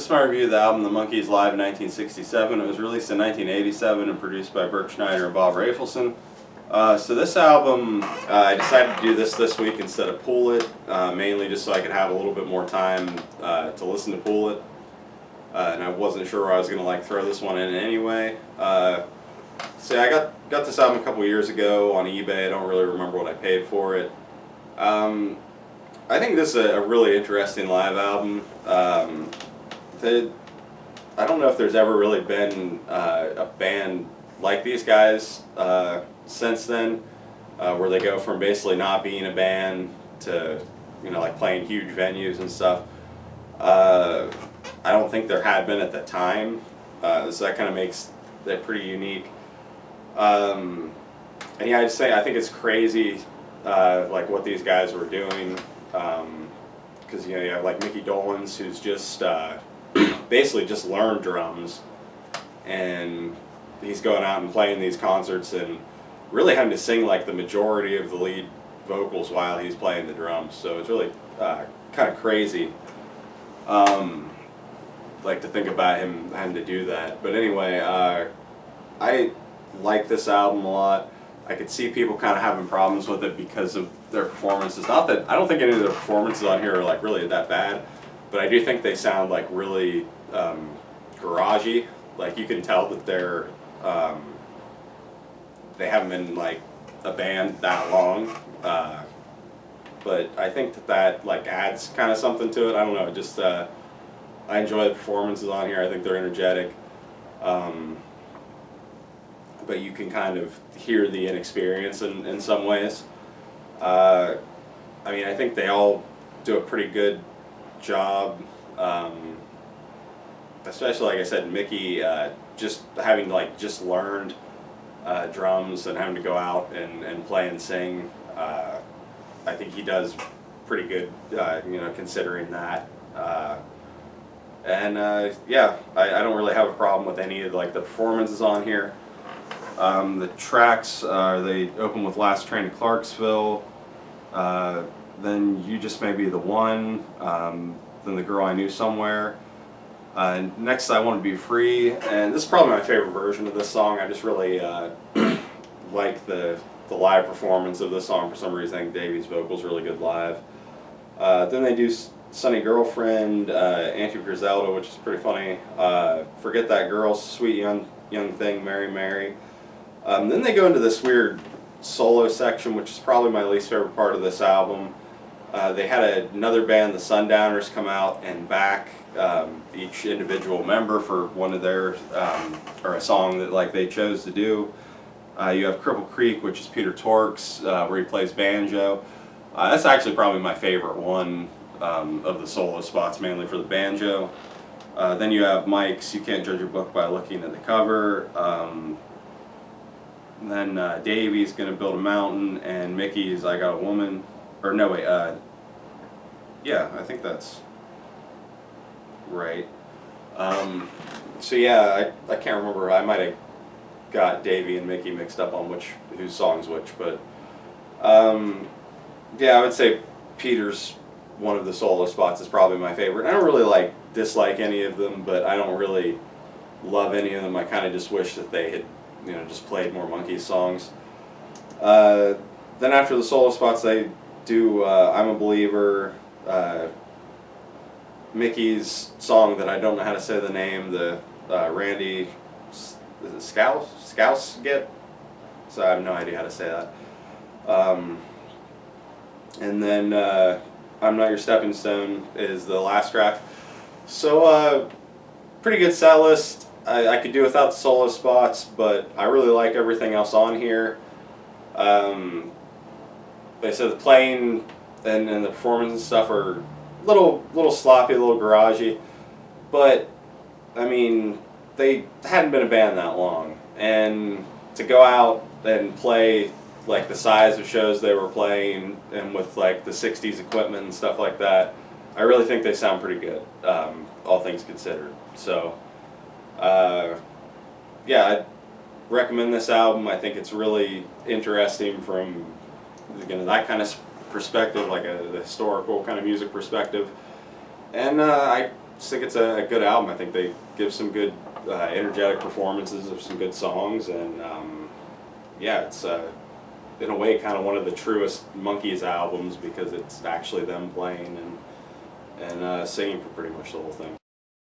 This is my review of the album The Monkees Live in 1967. It was released in 1987 and produced by Burke Schneider and Bob Rafelson. So this album, I decided to do this week instead of Pull It, mainly just so I could have a little bit more time to listen to Pull It. And I wasn't sure where I was going to throw this one in anyway. So I got this album a couple years ago on eBay. I don't really remember what I paid for it. I think this is a really interesting live album. I don't know if there's ever really been a band like these guys since then, where they go from basically not being a band to playing huge venues and stuff. I don't think there had been at the time, so that kind of makes it pretty unique. And yeah, I'd say I think it's crazy, what these guys were doing, because you have Mickey Dolenz, who's just basically just learned drums, and he's going out and playing these concerts and really having to sing the majority of the lead vocals while he's playing the drums. So it's really kind of crazy. To think about him having to do that. But anyway, I like this album a lot. I could see people kind of having problems with it because of their performances. Not that I don't think any of their performances on here are really that bad, but I do think they sound really garagey. You can tell that they're they haven't been a band that long. But I think that adds kind of something to it. I don't know. Just I enjoy the performances on here. I think they're energetic. But you can kind of hear the inexperience in some ways. I think they all do a pretty good job, especially like I said, Mickey just having just learned drums and having to go out and play and sing. I think he does pretty good, considering that. Yeah, I don't really have a problem with any of the performances on here. The tracks, they open with Last Train to Clarksville, then You Just May Be the One, then The Girl I Knew Somewhere. Next, I Want to Be Free, and this is probably my favorite version of this song. I just really like the live performance of this song for some reason. I think Davy's vocals really good live. Then they do Sunny Girlfriend, Auntie Griselda, which is pretty funny. Forget That Girl, Sweet Young Thing, Mary Mary. Then they go into this weird solo section, which is probably my least favorite part of this album. They had another band, the Sundowners, come out and back each individual member for one of their, or a song that they chose to do. You have Cripple Creek, which is Peter Tork's, where he plays banjo. That's actually probably my favorite one of the solo spots, mainly for the banjo. Then you have Mike's You Can't Judge a Book by Looking at the Cover. Then Davy's Gonna Build a Mountain, and Mickey's I Got a Woman. Or no, wait, yeah, I think that's right. So yeah, I can't remember. I might have got Davy and Mickey mixed up on whose song's which, but yeah, I would say Peter's one of the solo spots is probably my favorite. I don't really dislike any of them, but I don't really love any of them. I kind of just wish that they had just played more Monkees songs. Then after the solo spots, they do I'm a Believer, Mickey's song that I don't know how to say the name, the Randy Scouse-Get? So I have no idea how to say that. And then I'm Not Your Stepping Stone is the last track. So pretty good set list. I could do without the solo spots, but I really like everything else on here. Like I said, the playing and the performance and stuff are a little sloppy, a little garagey, but I mean, they hadn't been a band that long, and to go out and play the size of shows they were playing and with the 60s equipment and stuff like that, I really think they sound pretty good, all things considered. So yeah, I'd recommend this album. I think it's really interesting from that kind of perspective, the historical kind of music perspective. And I just think it's a good album. I think they give some good, energetic performances of some good songs, and yeah, it's in a way kind of one of the truest Monkees albums because it's actually them playing and singing for pretty much the whole thing.